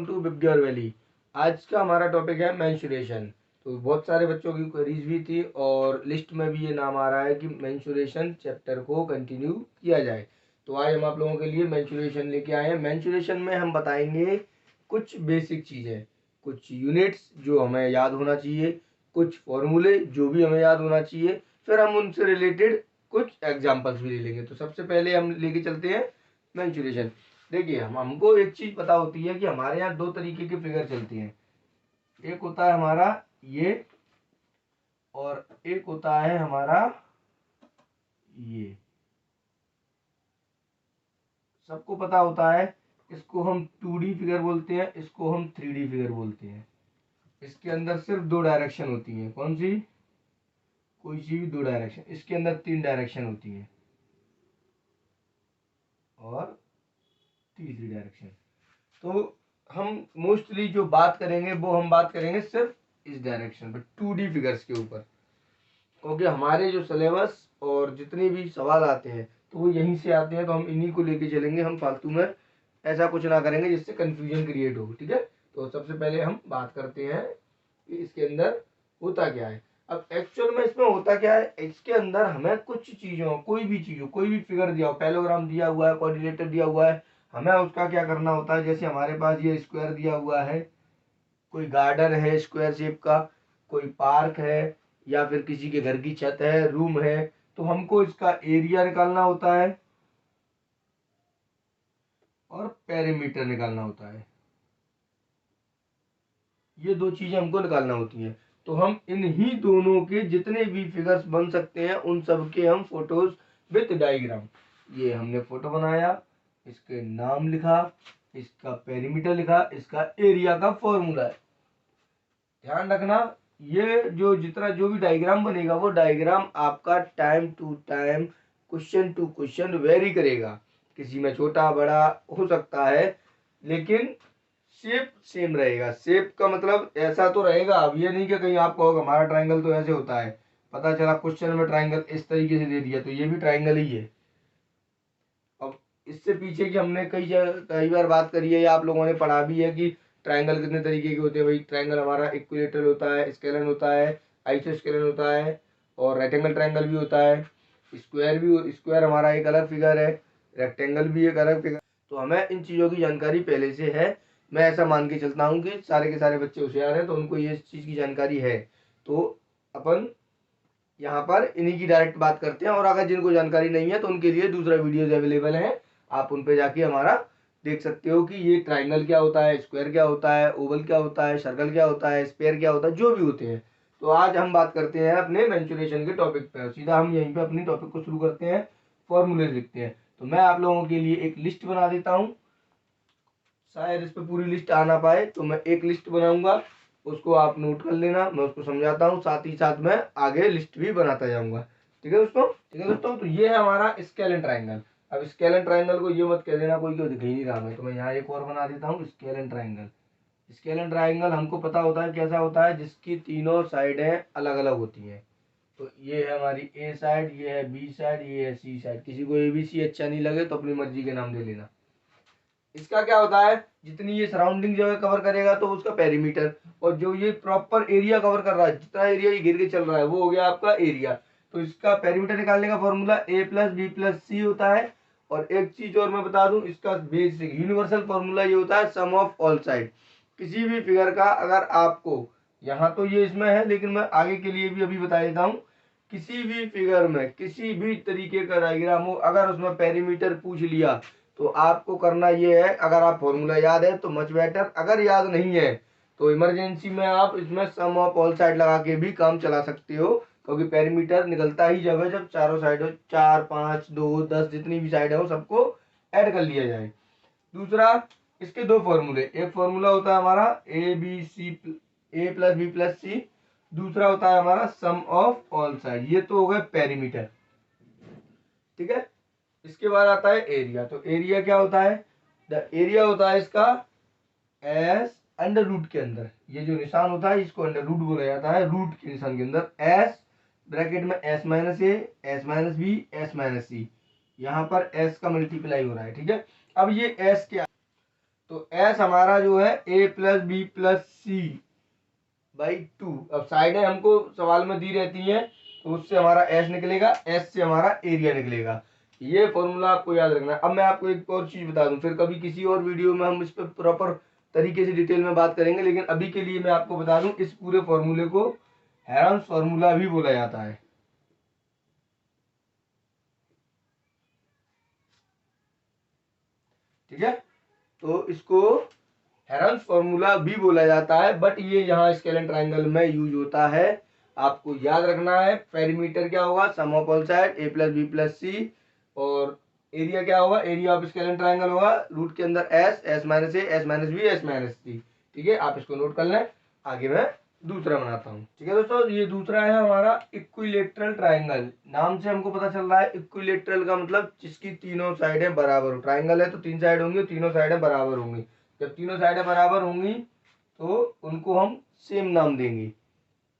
To VIBGYOR valley. आज का हमारा टॉपिक है मेंस्ट्रुएशन। तो बहुत सारे बच्चों की क्वेरीज भी थी और लिस्ट में भी ये नाम आ रहा है कि मेंस्ट्रुएशन चैप्टर को कंटिन्यू किया जाए। तो आज हम आप लोगों के लिए मेंस्ट्रुएशन लेके आए हैं। मेंस्ट्रुएशन में हम बताएंगे कुछ बेसिक चीज़ें, कुछ यूनिट्स जो हमें याद होना चाहिए, कुछ फॉर्मूले जो भी हमें याद होना चाहिए, फिर हम उनसे रिलेटेड कुछ एग्जाम्पल्स भी ले लेंगे। तो सबसे पहले हम लेके चलते हैं मेंस्ट्रुएशन। देखिए हमको एक चीज पता होती है कि हमारे यहाँ दो तरीके के फिगर चलती हैं। एक होता है हमारा ये और एक होता है हमारा ये। सबको पता होता है, इसको हम 2D फिगर बोलते हैं, इसको हम 3D फिगर बोलते हैं। इसके अंदर सिर्फ दो डायरेक्शन होती हैं। कौन सी? कोई सी भी दो डायरेक्शन। इसके अंदर तीन डायरेक्शन होती हैं और तीसरी डायरेक्शन। तो हम मोस्टली जो बात करेंगे वो हम बात करेंगे सिर्फ इस डायरेक्शन पर, 2D फिगर्स के ऊपर, क्योंकि हमारे जो सिलेबस और जितने भी सवाल आते हैं तो वो यहीं से आते हैं। तो हम इन्हीं को लेके चलेंगे, हम फालतू में ऐसा कुछ ना करेंगे जिससे कंफ्यूजन क्रिएट हो। ठीक है, तो सबसे पहले हम बात करते हैं कि इसके अंदर होता क्या है। अब एक्चुअल में इसमें होता क्या है, इसके अंदर हमें कुछ चीज़ों, कोई भी चीज़ हो, कोई भी फिगर दिया हो, पैरेललोग्राम दिया हुआ है, कोऑर्डिनेटर दिया हुआ है, हमें उसका क्या करना होता है। जैसे हमारे पास ये स्क्वायर दिया हुआ है, कोई गार्डन है स्क्वायर शेप का, कोई पार्क है, या फिर किसी के घर की छत है, रूम है, तो हमको इसका एरिया निकालना होता है और पेरीमीटर निकालना होता है। ये दो चीजें हमको निकालना होती हैं। तो हम इन्हीं दोनों के जितने भी फिगर्स बन सकते हैं उन सब के हम फोटोज विथ डायग्राम, ये हमने फोटो बनाया, इसके नाम लिखा, इसका पेरीमीटर लिखा, इसका एरिया का फॉर्मूला है। ध्यान रखना, ये जो जितना जो भी डायग्राम बनेगा वो डायग्राम आपका time to time, question to question vary करेगा। किसी में छोटा बड़ा हो सकता है, लेकिन शेप सेम रहेगा। शेप का मतलब ऐसा तो रहेगा, अब ये नहीं कि कहीं आप कहोगे हमारा ट्राइंगल तो ऐसे होता है, पता चला क्वेश्चन में ट्राइंगल इस तरीके से दे दिया तो ये भी ट्राइंगल ही है। अब इससे पीछे की हमने कई बार बात करी है या आप लोगों ने पढ़ा भी है कि ट्राइंगल कितने तरीके के होते हैं। भाई ट्राइंगल हमारा इक्विलेटरल होता है, स्केलन होता है, आइसोस्केलन होता है, और रेक्टेंगल ट्राइंगल भी होता है, स्क्वायर भी। स्क्वायर हमारा एक अलग फिगर है, रेक्टेंगल भी एक अलग फिगर। तो हमें इन चीज़ों की जानकारी पहले से है। मैं ऐसा मान के चलता हूँ कि सारे के सारे बच्चे होशियार हैं तो उनको ये चीज़ की जानकारी है। तो अपन यहाँ पर इन्हीं की डायरेक्ट बात करते हैं, और अगर जिनको जानकारी नहीं है तो उनके लिए दूसरा वीडियोज अवेलेबल है, आप उन पे जाके हमारा देख सकते हो कि ये ट्राइंगल क्या होता है, स्क्वायर क्या होता है, ओवल क्या होता है, सर्कल क्या होता है, स्पेयर क्या होता है, जो भी होते हैं। तो आज हम बात करते हैं अपने मेंस्ट्रुएशन के टॉपिक पर। सीधा हम यहीं पे अपनी टॉपिक को शुरू करते हैं, फॉर्मूले लिखते हैं। तो मैं आप लोगों के लिए एक लिस्ट बना देता हूँ, शायद इस पर पूरी लिस्ट आ ना पाए तो मैं एक लिस्ट बनाऊंगा, उसको आप नोट कर लेना, मैं उसको समझाता हूँ, साथ ही साथ मैं आगे लिस्ट भी बनाता जाऊंगा। ठीक है दोस्तों? ठीक है दोस्तों, तो ये है हमारा स्केलन ट्राइंगल। अब स्केलन ट्राइंगल को ये मत कह देना कोई क्यों दिख ही नहीं रहा है, तो मैं यहाँ एक और बना देता हूँ स्केलन ट्राइंगल। स्केलन ट्राइंगल हमको पता होता है कैसा होता है, जिसकी तीनों साइडें अलग अलग होती हैं। तो ये है हमारी ए साइड, ये है बी साइड, ये है सी साइड। किसी को ए बी सी अच्छा नहीं लगे तो अपनी मर्जी के नाम दे लेना। इसका क्या होता है, जितनी ये सराउंडिंग जगह कवर करेगा तो उसका पेरीमीटर, और जो ये प्रॉपर एरिया कवर कर रहा है, जितना एरिया ये घिर के चल रहा है, वो हो गया आपका एरिया। तो इसका पेरीमीटर निकालने का फॉर्मूला ए प्लस बी प्लस सी होता है। और एक चीज और मैं बता दूं, इसका बेसिक यूनिवर्सल फॉर्मूला ये होता है सम ऑफ ऑल साइड। किसी भी फिगर का अगर आपको, यहाँ तो ये इसमें है लेकिन मैं आगे के लिए भी अभी बता देता हूँ, किसी भी फिगर में किसी भी तरीके का डायग्राम हो, अगर उसमें पेरीमीटर पूछ लिया तो आपको करना ये है, अगर आप फॉर्मूला याद है तो मच बेटर, अगर याद नहीं है तो इमरजेंसी में आप इसमें सम ऑफ ऑल साइड लगा के भी काम चला सकते हो, क्योंकि पेरीमीटर निकलता ही जब है जब चारों साइड हो, 4 5 2 10 जितनी भी साइड है वो सबको ऐड कर लिया जाए। दूसरा, इसके दो फॉर्मूले, एक फॉर्मूला होता है हमारा A B C, A plus B plus C, दूसरा होता है हमारा सम ऑफ ऑल साइड। ये तो हो गए पेरीमीटर। ठीक है, इसके बाद आता है एरिया। तो एरिया क्या होता है, द एरिया होता है इसका एस अंडर रूट के अंदर, ये जो निशान होता है इसको अंडर रूट बोला जाता है, रूट के निशान के अंदर एस ब्रैकेट में S minus A, S minus B, S minus C, यहाँ पर एस का मल्टीप्लाई हो रहा है। ठीक है, अब ये एस क्या, तो एस हमारा जो है A plus B plus C by 2। अब साइडें हमको सवाल में दी रहती हैं, तो उससे हमारा एस निकलेगा, एस से हमारा एरिया निकलेगा। ये फॉर्मूला आपको याद रखना है। अब मैं आपको एक और चीज बता दूं, फिर कभी किसी और वीडियो में हम इस पर प्रॉपर तरीके से डिटेल में बात करेंगे, लेकिन अभी के लिए मैं आपको बता दूं, इस पूरे फॉर्मूले को हेरॉन्स फॉर्मूला भी बोला जाता है। ठीक है, तो इसको हेरॉन्स फॉर्मूला भी बोला जाता है, बट ये यहाँ स्केलेन ट्राइंगल में यूज होता है। आपको याद रखना है पेरीमीटर क्या होगा, sum of all side A plus B plus C, और एरिया क्या होगा, एरिया ऑफ स्केलेन ट्राइंगल होगा रूट के अंदर S, S minus A, S minus B, S minus C. ठीक है, आप इसको नोट कर लें। आगे मैं दूसरा बनाता हूँ। ठीक है दोस्तों, ये दूसरा है हमारा इक्विलेटरल ट्राइंगल। नाम से हमको पता चल रहा है इक्विलेटरल का मतलब जिसकी तीनों साइडें बराबर हो। ट्राइंगल है तो 3 साइड होंगी, तीनों साइडें बराबर होंगी। जब तीनों साइडें बराबर होंगी तो उनको हम सेम नाम देंगे,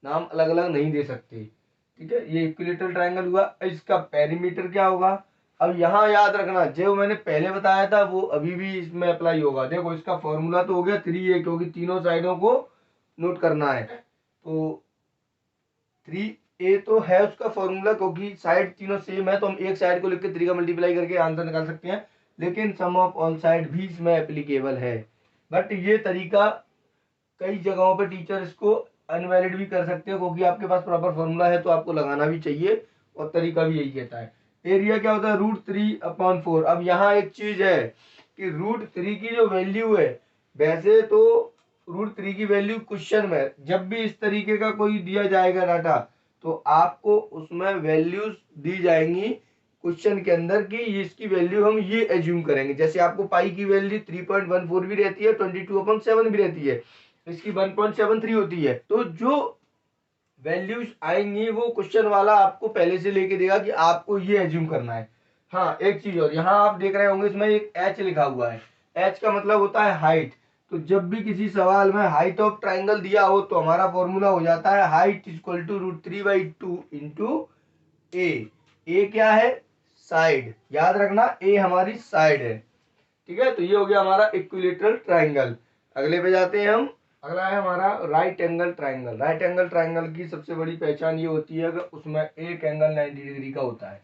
नाम अलग अलग नहीं दे सकते। ठीक है, ये इक्विलेटरल ट्राइंगल हुआ। इसका पेरीमीटर क्या होगा, अब यहाँ याद रखना जो मैंने पहले बताया था वो अभी भी इसमें अप्लाई होगा। देखो इसका फॉर्मूला तो हो गया 3a, क्योंकि तीनों साइडों को नोट करना है। तो 3a तो है उसका फॉर्मूला, क्योंकि साइड तीनों सेम है तो हम एक साइड को लिख के 3 का मल्टीप्लाई करके आंसर निकाल सकते हैं। लेकिन सम ऑफ ऑल साइड भी इसमें एप्लीकेबल है, बट ये तरीका कई जगहों पे टीचर इसको अनवैलिड भी कर सकते हैं, क्योंकि आपके पास प्रॉपर फॉर्मूला है तो आपको लगाना भी चाहिए, और तरीका भी यही कहता है। एरिया क्या होता है, √3/4। अब यहाँ एक चीज है कि √3 की जो वैल्यू है, वैसे तो √3 की वैल्यू क्वेश्चन में जब भी इस तरीके का कोई दिया जाएगा डाटा, तो आपको उसमें वैल्यूज दी जाएंगी क्वेश्चन के अंदर की इसकी वैल्यू हम ये एज्यूम करेंगे। जैसे आपको पाई की वैल्यू 3.14 भी रहती है, 22/7 भी रहती है, इसकी 1.73 होती है। तो जो वैल्यूज आएंगी वो क्वेश्चन वाला आपको पहले से लेके देगा कि आपको ये एज्यूम करना है। हाँ, एक चीज और, यहाँ आप देख रहे होंगे इसमें एक एच लिखा हुआ है। एच का मतलब होता है हाइट। तो जब भी किसी सवाल में हाइट ऑफ ट्राइंगल दिया हो तो हमारा फॉर्मूला हो जाता है हाइट इक्वल टू √3/2 इंटू ए। ए क्या है, साइड, याद रखना ए हमारी साइड है। ठीक है, तो ये हो गया हमारा इक्विलेटरल ट्राइंगल। अगले पे जाते हैं हम। अगला है हमारा right angle triangle. Right angle triangle की सबसे बड़ी पहचान ये होती है कि उसमें एक एंगल 90 डिग्री का होता है।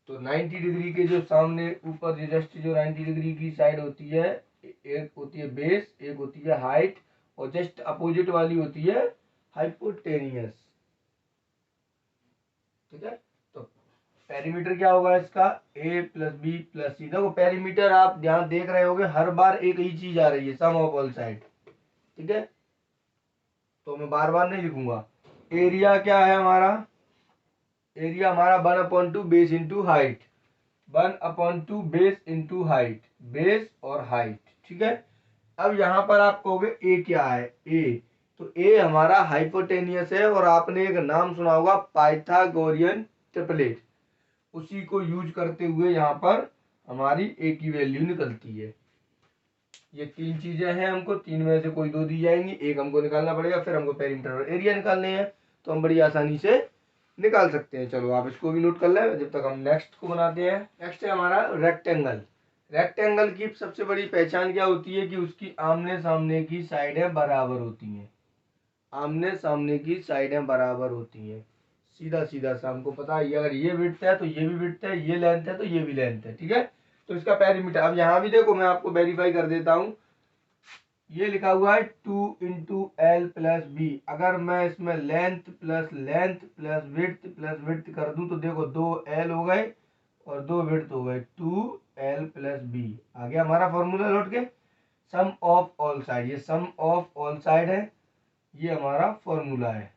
तो 90 डिग्री के जो सामने ऊपर जस्ट जो 90 डिग्री की साइड होती है, एक होती है बेस, एक होती है हाइट, और जस्ट अपोजिट वाली होती है हाइपोटेनियस। ठीक है, तो पेरीमीटर क्या होगा इसका, ए प्लस बी प्लस सी। देखो पेरीमीटर आप ध्यान देख रहे होगे हर बार एक ही चीज आ रही है, सम ऑफ ऑल साइड। ठीक है, तो मैं बार बार नहीं लिखूंगा। एरिया क्या है हमारा, एरिया हमारा 1/2 base into height, 1/2 base into height, base और हाइट। ठीक है, अब यहाँ पर आप कहोगे ए क्या है, ए तो ए हमारा हाइपोटेनियस है, और आपने एक नाम सुना होगा पाइथागोरियन ट्रिपलेट, उसी को यूज करते हुए यहाँ पर हमारी ए की वैल्यू निकलती है। ये 3 चीजें हैं, हमको 3 में से कोई 2 दी जाएंगी, एक हमको निकालना पड़ेगा, फिर हमको पेरीमीटर और एरिया निकालने हैं, तो हम बड़ी आसानी से निकाल सकते हैं। चलो आप इसको भी नोट कर लें जब तक हम नेक्स्ट को बनाते हैं। नेक्स्ट है हमारा रेक्टेंगल। रेक्टेंगल की सबसे बड़ी पहचान क्या होती है कि उसकी आमने सामने की साइडें बराबर होती हैं। आमने सामने की साइडें बराबर होती हैं, सीधा सीधा सा हमको पता है, अगर ये विड्थ है तो ये भी विड्थ है, ये लेंथ है तो ये भी लेंथ है। ठीक है, तो इसका पेरीमीटर अब यहाँ भी देखो मैं आपको वेरीफाई कर देता हूँ। ये लिखा हुआ है 2 इंटू एल प्लस बी। अगर मैं इसमें लेंथ प्लस विड्थ कर दूं तो देखो 2 L हो गए और 2 विड्थ हो गए, 2L प्लस बी। आ गया हमारा फॉर्मूला लौट के, सम ऑफ ऑल साइड। ये सम ऑफ ऑल साइड है, ये हमारा फॉर्मूला है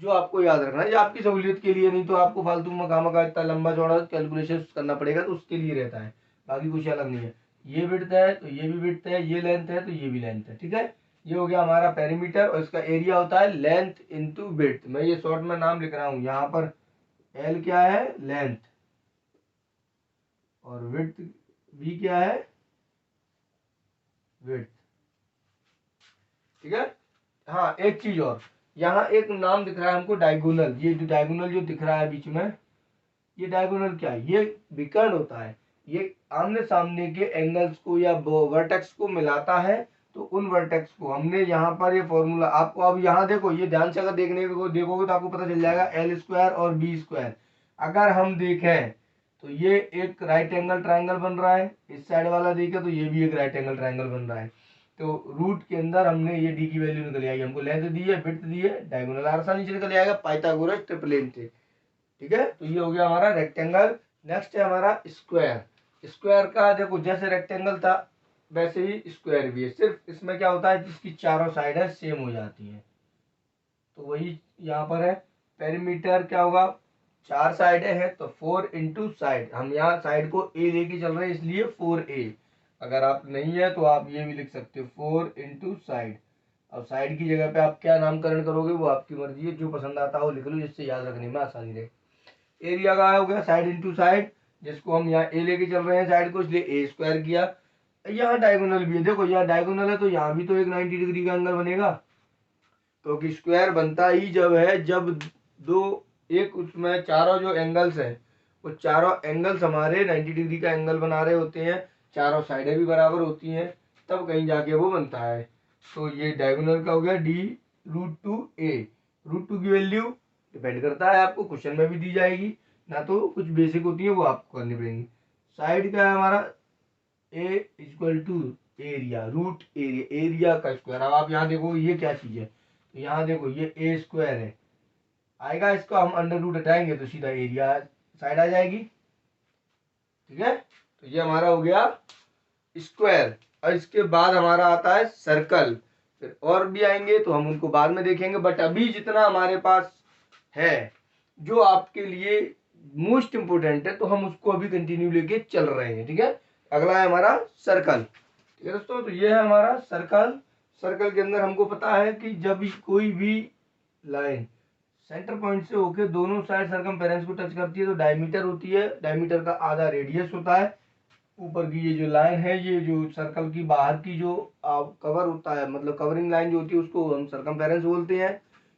जो आपको याद रखना है। ये आपकी सहूलियत के लिए, नहीं तो आपको फालतू में खामखा इतना लंबा चौड़ा कैलकुलेशन करना पड़ेगा, तो उसके लिए रहता है, बाकी कुछ अलग नहीं है। ये विड्थ है तो ये भी विड्थ है, ये लेंथ है तो ये भी लेंथ है। ठीक है, ये हो गया हमारा पेरीमीटर, और इसका एरिया होता है लेंथ इंटू विड्थ। मैं ये शॉर्ट में नाम लिख रहा हूँ, यहाँ पर एल क्या है, लेंथ, और विड्थ भी क्या है, विड्थ। ठीक है, हाँ एक चीज और, यहाँ एक नाम दिख रहा है हमको डायगोनल। ये जो डायगोनल जो दिख रहा है बीच में, ये डायगोनल क्या है, ये विकर्ण होता है। ये आमने सामने के एंगल्स को या वर्टेक्स को मिलाता है। तो उन वर्टेक्स को हमने यहाँ पर ये फॉर्मूला आपको, अब यहाँ देखो, ये ध्यान से अगर देखोगे तो आपको पता चल जाएगा एल स्क्वायर और बी स्क्वायर। अगर हम देखें तो ये एक राइट एंगल ट्राइंगल बन रहा है, इस साइड वाला देखें तो ये भी एक राइट एंगल ट्राइंगल बन रहा है। तो रूट के अंदर हमने ये डी की वैल्यू निकल आएगी, हमको लेंथ दी है, विड्थ दी है, डायगोनल आसानी से निकल आएगा पाइथागोरस ट्रिपलेन से। ठीक है, तो ये हो गया हमारा रेक्टेंगल। नेक्स्ट है हमारा स्क्वायर। स्क्वायर का देखो, जैसे रेक्टेंगल था वैसे ही स्क्वायर भी है, सिर्फ इसमें क्या होता है जिसकी चारों साइड है सेम हो जाती है। तो वही यहाँ पर है। पेरीमीटर क्या होगा, 4 साइडें हैं तो 4 इंटू साइड, हम यहाँ साइड को ए लेके चल रहे हैं इसलिए 4a। अगर आप नहीं है तो आप ये भी लिख सकते हो 4 इंटू साइड। अब साइड की जगह पे आप क्या नामकरण करोगे वो आपकी मर्जी है, जो पसंद आता है वो लिख लो, जिससे याद रखने में आसानी रहे। एरिया का हो गया साइड इंटू साइड, जिसको हम यहाँ ए लेके चल रहे हैं साइड को, इसलिए ए स्क्वायर किया। यहाँ डायगोनल भी है, देखो यहाँ डायगोनल है तो यहाँ भी तो एक 90 डिग्री का एंगल बनेगा, क्योंकि स्क्वायर बनता ही जब है जब दो, एक उसमें चारों जो एंगल्स हैं वो चारों एंगल्स हमारे 90 डिग्री का एंगल बना रहे होते हैं, चारों साइडें भी बराबर होती हैं, तब कहीं जाके वो बनता है। तो ये डायगोनल का हो गया डी √2a। √2 की वैल्यू डिपेंड करता है, आपको क्वेश्चन में भी दी जाएगी, ना तो कुछ बेसिक होती है वो आपको करनी पड़ेगी। साइड का है हमारा a equal to area, root area, area का स्क्वायर। अब आप यहाँ देखो ये क्या चीज है, तो यहाँ देखो ये ए स्क्वायर है आएगा, इसको हम अंडर रूट हटाएंगे तो सीधा एरिया साइड आ जाएगी। ठीक है, तो ये हमारा हो गया स्क्वायर। और इसके बाद हमारा आता है सर्कल, फिर और भी आएंगे तो हम उनको बाद में देखेंगे, बट अभी जितना हमारे पास है जो आपके लिए मोस्ट इंपोर्टेंट है तो हम उसको अभी कंटिन्यू लेके चल रहे हैं। ठीक है, अगला है हमारा सर्कल। ठीक है दोस्तों, तो ये है हमारा सर्कल। सर्कल के अंदर हमको पता है कि जब भी कोई भी लाइन सेंटर पॉइंट से होके दोनों साइड सर्कमफेरेंस को टच करती है तो डायमीटर होती है, डायमीटर का आधा रेडियस होता है। ऊपर की ये जो लाइन है, ये जो सर्कल की बाहर की जो कवर होता है, मतलब कवरिंग लाइन जो होती है उसको हम सर्कमफेरेंस बोलते हैं,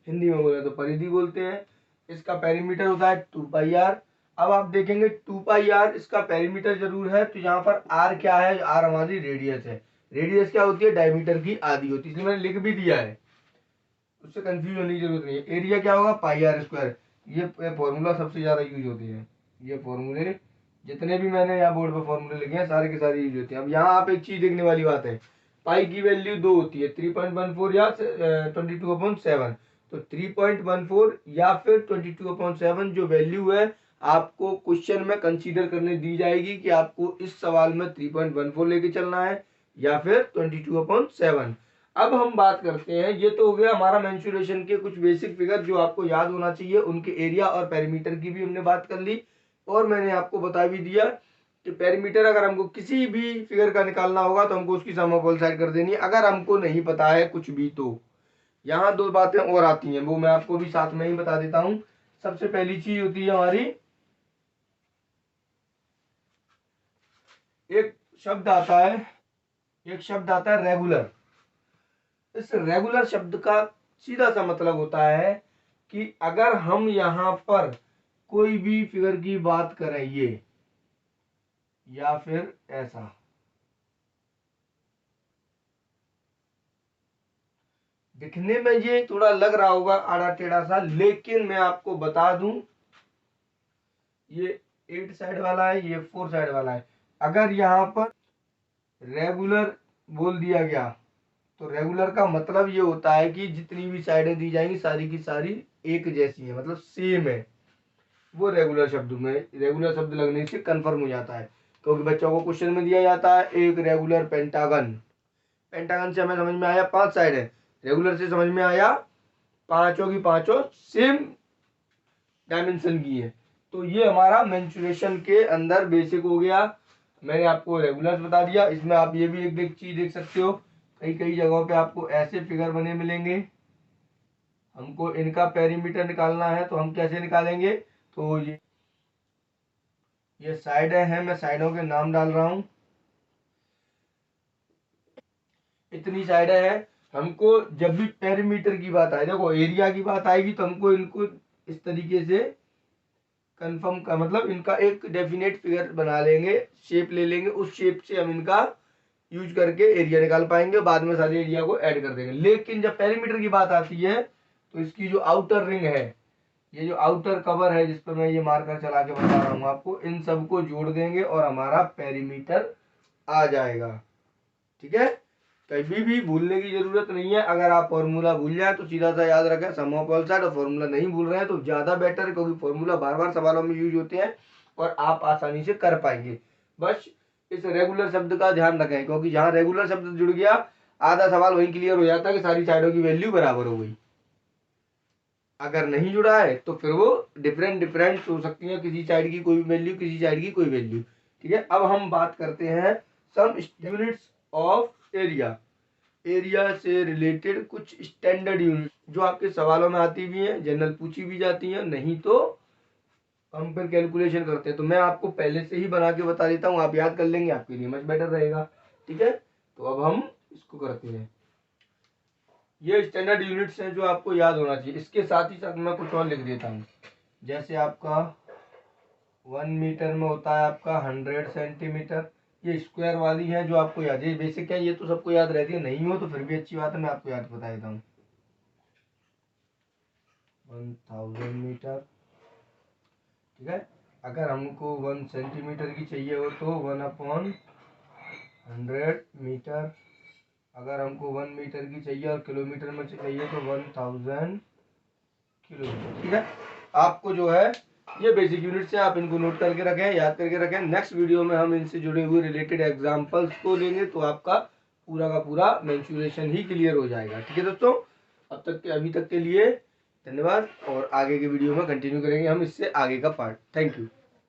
हिंदी में बोले तो परिधि बोलते हैं। इसका पेरीमीटर होता है 2πr। अब आप देखेंगे 2πr इसका पेरीमीटर जरूर है, तो यहाँ पर r क्या है, r हमारी रेडियस है। रेडियस क्या होती है, डायमीटर की आधी होती है, इसलिए मैंने लिख भी दिया है, उससे कंफ्यूज होने की जरूरत नहीं है। एरिया क्या होगा, πr²। ये फॉर्मूला सबसे ज्यादा यूज होती है, ये फॉर्मूले जितने भी मैंने यहाँ बोर्ड पर फॉर्मूले लिखे हैं सारे के सारे यूज होते हैं। अब यहाँ आप एक चीज देखने वाली बात है, पाई की वैल्यू 2 होती है, 3.14 या 22/7। तो 3.14 या फिर 22/7 जो वैल्यू है आपको क्वेश्चन में कंसीडर करने दी जाएगी कि आपको इस सवाल में 3.14 लेके चलना है या फिर 22/7। अब हम बात करते हैं, ये तो हो गया हमारा मेंसुरेशन के कुछ बेसिक फिगर जो आपको याद होना चाहिए, उनके एरिया और पेरीमीटर की भी हमने बात कर ली, और मैंने आपको बता भी दिया कि पेरीमीटर अगर हमको किसी भी फिगर का निकालना होगा तो हमको उसकी सम ऑफ ऑल साइड कर देनी है। अगर हमको नहीं पता है कुछ भी तो यहाँ 2 बातें और आती हैं, वो मैं आपको भी साथ में ही बता देता हूँ। सबसे पहली चीज होती है हमारी, एक शब्द आता है रेगुलर। इस रेगुलर शब्द का सीधा सा मतलब होता है कि अगर हम यहाँ पर कोई भी फिगर की बात करें, ये या फिर ऐसा, दिखने में ये थोड़ा लग रहा होगा आड़ा टेढ़ा सा, लेकिन मैं आपको बता दूं ये 8 साइड वाला है, ये 4 साइड वाला है। अगर यहाँ पर रेगुलर बोल दिया गया तो रेगुलर का मतलब ये होता है कि जितनी भी साइडें दी जाएंगी सारी की सारी एक जैसी है, मतलब सेम है। वो रेगुलर शब्द में, रेगुलर शब्द लगने से कंफर्म हो जाता है, क्योंकि बच्चों को क्वेश्चन में दिया जाता है एक रेगुलर पेंटागन। पेंटागन से हमें समझ में आया 5 साइड है, रेगुलर से समझ में आया पांचों की पांचों सेम डायमेंशन की है। तो ये हमारा मेंसुरेशन के अंदर बेसिक हो गया। मैंने आपको रेगुलर बता दिया। इसमें आप ये भी एक चीज देख सकते हो, कई कई जगहों पे आपको ऐसे फिगर बने मिलेंगे, हमको इनका पेरीमीटर निकालना है तो हम कैसे निकालेंगे, तो ये साइड है, मैं साइडों के नाम डाल रहा हूं, इतनी साइडें हैं। हमको जब भी पेरीमीटर की बात आए, देखो एरिया की बात आएगी तो हमको इनको इस तरीके से कंफर्म का मतलब इनका एक डेफिनेट फिगर बना लेंगे, शेप ले लेंगे, उस शेप से हम इनका यूज करके एरिया निकाल पाएंगे, बाद में सारे एरिया को ऐड कर देंगे। लेकिन जब पेरीमीटर की बात आती है तो इसकी जो आउटर रिंग है, ये जो आउटर कवर है जिस पर मैं ये मार्कर चला के बता रहा हूँ आपको, इन सबको जोड़ देंगे और हमारा पेरीमीटर आ जाएगा। ठीक है, कभी भी भूलने की जरूरत नहीं है। अगर आप फॉर्मूला भूल जाए तो सीधा सा याद रखें सम ऑफ ऑल साइड, और फॉर्मूला नहीं भूल रहे हैं तो ज्यादा बेटर है, क्योंकि फॉर्मूला बार बार सवालों में यूज होते हैं और आप आसानी से कर पाएंगे। बस इस रेगुलर शब्द का ध्यान रखें, क्योंकि जहां रेगुलर शब्द जुड़ गया आधा सवाल वही क्लियर हो जाता है कि सारी साइडों की वैल्यू बराबर हो गई। अगर नहीं जुड़ा है तो फिर वो डिफरेंट डिफरेंट हो सकती है, किसी साइड की कोई वैल्यू, किसी साइड की कोई वैल्यू। ठीक है, अब हम बात करते हैं सम यूनिट्स ऑफ एरिया। एरिया से रिलेटेड कुछ स्टैंडर्ड यूनिट जो आपके सवालों में आती भी हैं, जनरल पूछी भी जाती हैं, नहीं तो हम फिर कैलकुलेशन करते हैं। तो मैं आपको पहले से ही बना के बता देता हूँ, आप याद कर लेंगे, आपके लिए मच बेटर रहेगा। ठीक है, तो अब हम इसको करते हैं। ये स्टैंडर्ड यूनिट्स हैं जो आपको याद होना चाहिए। इसके साथ ही साथ मैं कुछ और लिख देता हूँ, जैसे आपका 1 मीटर में होता है आपका 100 सेंटीमीटर। ये स्क्वायर वाली है जो आपको याद है, बेसिक है, ये तो सबको याद रहती है, नहीं हो तो फिर भी अच्छी बात है, मैं आपको याद बता देता हूँ। 1000 मीटर। ठीक है, अगर हमको 1 सेंटीमीटर की चाहिए हो तो 1/100 मीटर। अगर हमको 1 मीटर की चाहिए और किलोमीटर में चाहिए तो 1000 किलोमीटर। ठीक है, आपको जो है ये बेसिक यूनिट्स है, आप इनको नोट करके रखें, याद करके रखें। नेक्स्ट वीडियो में हम इनसे जुड़े हुए रिलेटेड एग्जांपल्स को लेंगे तो आपका पूरा का पूरा मेंसुरेशन ही क्लियर हो जाएगा। ठीक है दोस्तों, अब तक के अभी तक के लिए धन्यवाद, और आगे के वीडियो में कंटिन्यू करेंगे हम इससे आगे का पार्ट। Thank you.